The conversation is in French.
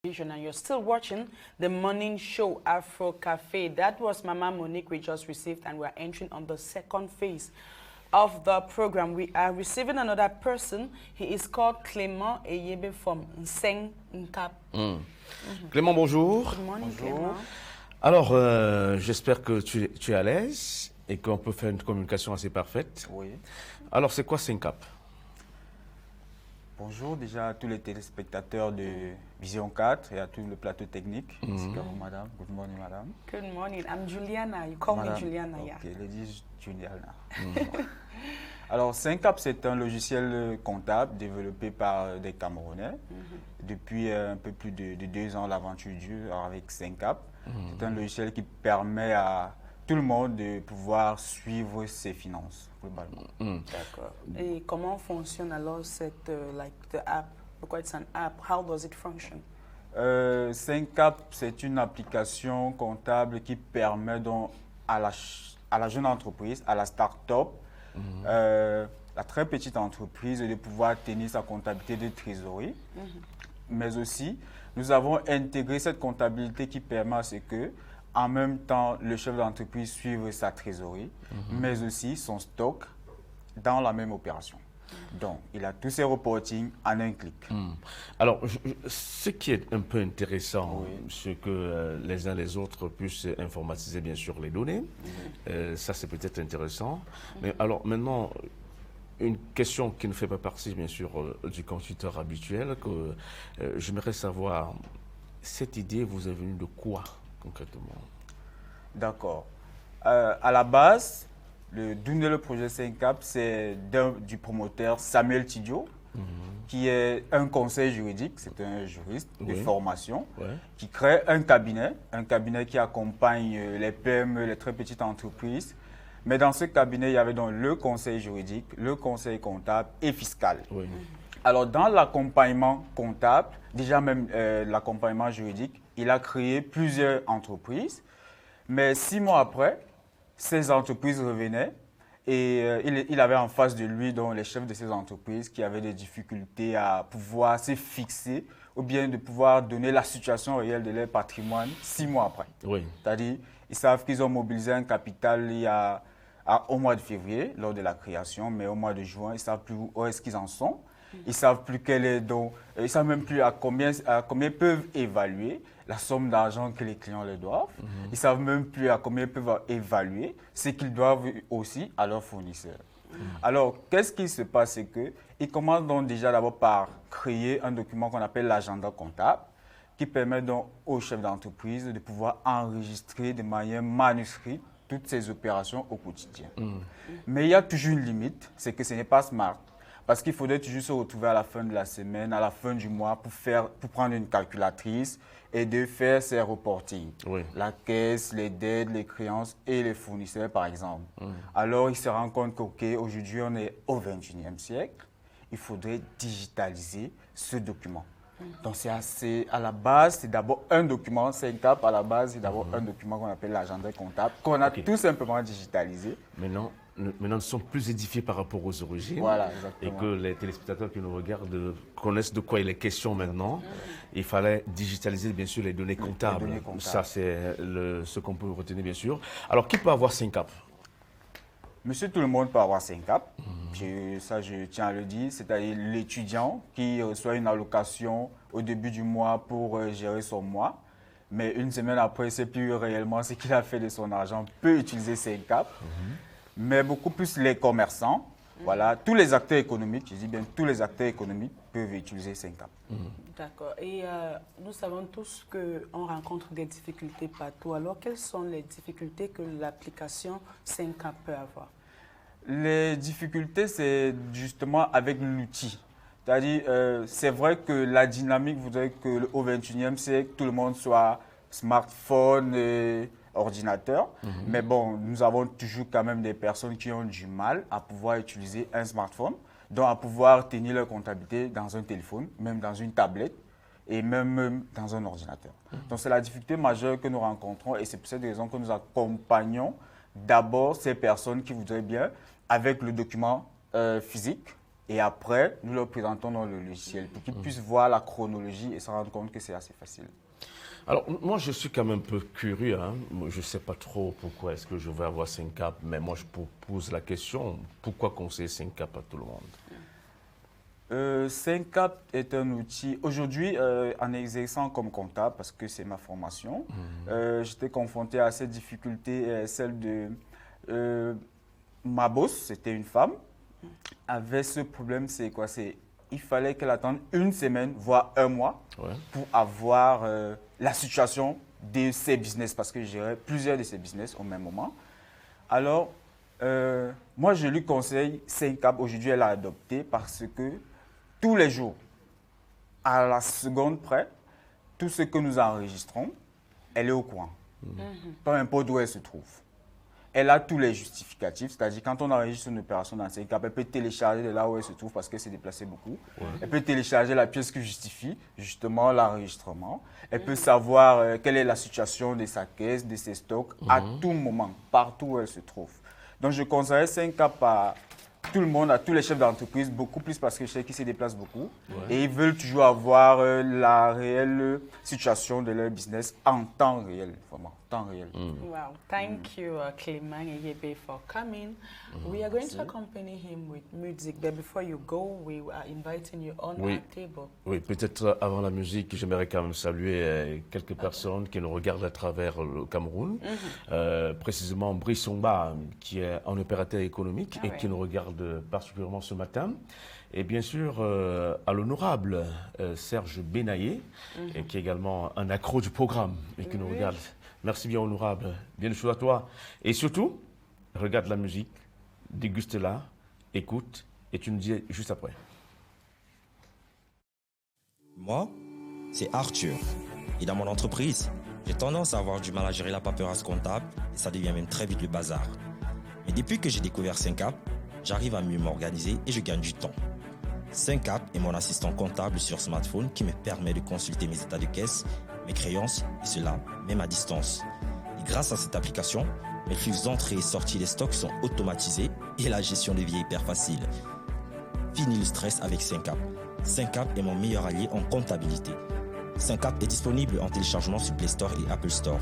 And you're still watching the morning show Afro Cafe. That was Mama Monique we just received, and we're entering on the second phase of the program. We are receiving another person. He is called Clément Eyebe from Nseng Nkap. Clément, bonjour. Good morning, Bonjour. Clément. Alors, j'espère que tu es à l'aise et qu'on peut faire une communication assez parfaite. Oui. Alors, c'est quoi Nkap? Bonjour déjà à tous les téléspectateurs de Vision 4 et à tout le plateau technique. Merci à vous, madame. Good morning, madame. Good morning. I'm Juliana. You call Madame. me Juliana, Ok, yeah. ladies Juliana. Alors, Nkap, c'est un logiciel comptable développé par des Camerounais. Depuis un peu plus de 2 ans, l'aventure dure avec Nkap. C'est un logiciel qui permet à tout le monde de pouvoir suivre ses finances, globalement. D'accord. Et comment fonctionne alors cette, like the app? Pourquoi it's an app? How does it function? Nkap, c'est une application comptable qui permet donc à la jeune entreprise, à la start-up, la très petite entreprise de pouvoir tenir sa comptabilité de trésorerie. Mais aussi, nous avons intégré cette comptabilité qui permet à ce que, en même temps, le chef d'entreprise suive sa trésorerie, mais aussi son stock dans la même opération. Donc, il a tous ses reportings en un clic. Alors, ce qui est un peu intéressant, c'est que les uns les autres puissent informatiser bien sûr les données. Ça, c'est peut-être intéressant. Mais alors, maintenant, une question qui ne fait pas partie, bien sûr, du consulteur habituel, que j'aimerais savoir, cette idée vous est venue de quoi, concrètement? D'accord. À la base, le projet Nkap, c'est du promoteur Samuel Tidjo, qui est un conseil juridique, c'est un juriste de formation, qui crée un cabinet qui accompagne les PME, les très petites entreprises. Mais dans ce cabinet, il y avait donc le conseil juridique, le conseil comptable et fiscal. Alors, dans l'accompagnement comptable, déjà même l'accompagnement juridique, il a créé plusieurs entreprises. Mais 6 mois après, ces entreprises revenaient et il avait en face de lui donc, les chefs de ces entreprises qui avaient des difficultés à pouvoir se fixer ou bien de pouvoir donner la situation réelle de leur patrimoine 6 mois après. C'est-à-dire, ils savent qu'ils ont mobilisé un capital au mois de février, lors de la création, mais au mois de juin, ils ne savent plus où est-ce qu'ils en sont. Ils ne savent plus ils savent même plus à combien peuvent évaluer la somme d'argent que les clients leur doivent. Ils ne savent même plus à combien ils peuvent évaluer ce qu'ils doivent aussi à leurs fournisseurs. Alors, qu'est-ce qui se passe? C'est qu'ils commencent donc déjà d'abord par créer un document qu'on appelle l'agenda comptable, qui permet donc aux chefs d'entreprise de pouvoir enregistrer de manière manuscrite toutes ces opérations au quotidien. Mais il y a toujours une limite, c'est que ce n'est pas smart. Parce qu'il faudrait toujours se retrouver à la fin de la semaine, à la fin du mois, pour prendre une calculatrice et de faire ses reportings. La caisse, les dettes, les créances et les fournisseurs, par exemple. Alors, il se rend compte qu'aujourd'hui, on est au XXIe siècle. Il faudrait digitaliser ce document. Donc, c'est assez, à la base, c'est d'abord un document, Nkap, à la base, c'est d'abord un document qu'on appelle l'agenda comptable, qu'on a tout simplement digitalisé. Maintenant, nous sommes plus édifiés par rapport aux origines. Voilà, exactement. Et que les téléspectateurs qui nous regardent connaissent de quoi il est question maintenant. Il fallait digitaliser, bien sûr, les données comptables. Ça, c'est ce qu'on peut retenir, bien sûr. Alors, qui peut avoir Nkap? Monsieur, tout le monde peut avoir Nkap. Ça, je tiens à le dire. C'est-à-dire l'étudiant qui reçoit une allocation au début du mois pour gérer son mois. Mais une semaine après, il ne sait plus réellement ce qu'il a fait de son argent, peut utiliser Nkap. Mais beaucoup plus les commerçants, voilà, tous les acteurs économiques, je dis bien tous les acteurs économiques peuvent utiliser Nkap. D'accord. Et nous savons tous qu'on rencontre des difficultés partout. Alors, quelles sont les difficultés que l'application Nkap peut avoir? Les difficultés, c'est justement avec l'outil. C'est-à-dire, c'est vrai que la dynamique voudrait qu'au XXIe siècle, tout le monde soit smartphone et ordinateur. Mais bon, nous avons toujours quand même des personnes qui ont du mal à pouvoir utiliser un smartphone, donc à pouvoir tenir leur comptabilité dans un téléphone, même dans une tablette et même dans un ordinateur. Donc c'est la difficulté majeure que nous rencontrons et c'est pour cette raison que nous accompagnons d'abord ces personnes qui voudraient bien, avec le document physique, Et après, nous leur présentons dans le logiciel pour qu'ils puissent voir la chronologie et se rendre compte que c'est assez facile. Alors, moi, je suis quand même un peu curieux. Hein. Je ne sais pas trop pourquoi est-ce que je vais avoir Syncap, mais moi, je pose la question, pourquoi conseiller Syncap à tout le monde? Syncap est un outil, aujourd'hui, en exerçant comme comptable, parce que c'est ma formation, j'étais confronté à cette difficulté, celle de ma boss, c'était une femme, avait ce problème, c'est quoi? Il fallait qu'elle attende une semaine, voire un mois, pour avoir la situation de ses business, parce que je gérais plusieurs de ses business au même moment. Alors, moi, je lui conseille Syncap. Aujourd'hui, elle a adopté parce que tous les jours, à la seconde près, tout ce que nous enregistrons, elle est au courant. Peu importe où elle se trouve. Elle a tous les justificatifs, c'est-à-dire quand on enregistre une opération dans Syncap, elle peut télécharger de là où elle se trouve parce qu'elle s'est déplacée beaucoup. Elle peut télécharger la pièce qui justifie justement l'enregistrement. Elle peut savoir quelle est la situation de sa caisse, de ses stocks, à tout moment, partout où elle se trouve. Donc je conseille Syncap à tout le monde, à tous les chefs d'entreprise, beaucoup plus parce que je sais qu'ils se déplacent beaucoup. Et ils veulent toujours avoir la réelle situation de leur business en temps réel, vraiment, temps réel. Wow, thank you, Clément Yebe, for coming. We are going to accompany him with music, but before you go, we are inviting you on our table. Oui, peut-être avant la musique, j'aimerais quand même saluer quelques personnes qui nous regardent à travers le Cameroun. Précisément Brissomba, qui est un opérateur économique et qui nous regarde particulièrement ce matin. Et bien sûr, à l'honorable Serge Benaillé, qui est également un accro du programme et qui nous regarde. Merci bien, honorable. Bien de choses à toi. Et surtout, regarde la musique, déguste-la, écoute, et tu nous dis juste après. Moi, c'est Arthur. Et dans mon entreprise, j'ai tendance à avoir du mal à gérer la paperasse comptable et ça devient même très vite le bazar. Mais depuis que j'ai découvert Syncap, j'arrive à mieux m'organiser et je gagne du temps. Syncap est mon assistant comptable sur smartphone qui me permet de consulter mes états de caisse, mes créances, et cela même à distance. Et grâce à cette application, mes flux d'entrée et sortie des stocks sont automatisés et la gestion devient hyper facile. Fini le stress avec Syncap. Syncap est mon meilleur allié en comptabilité. Syncap est disponible en téléchargement sur Play Store et Apple Store.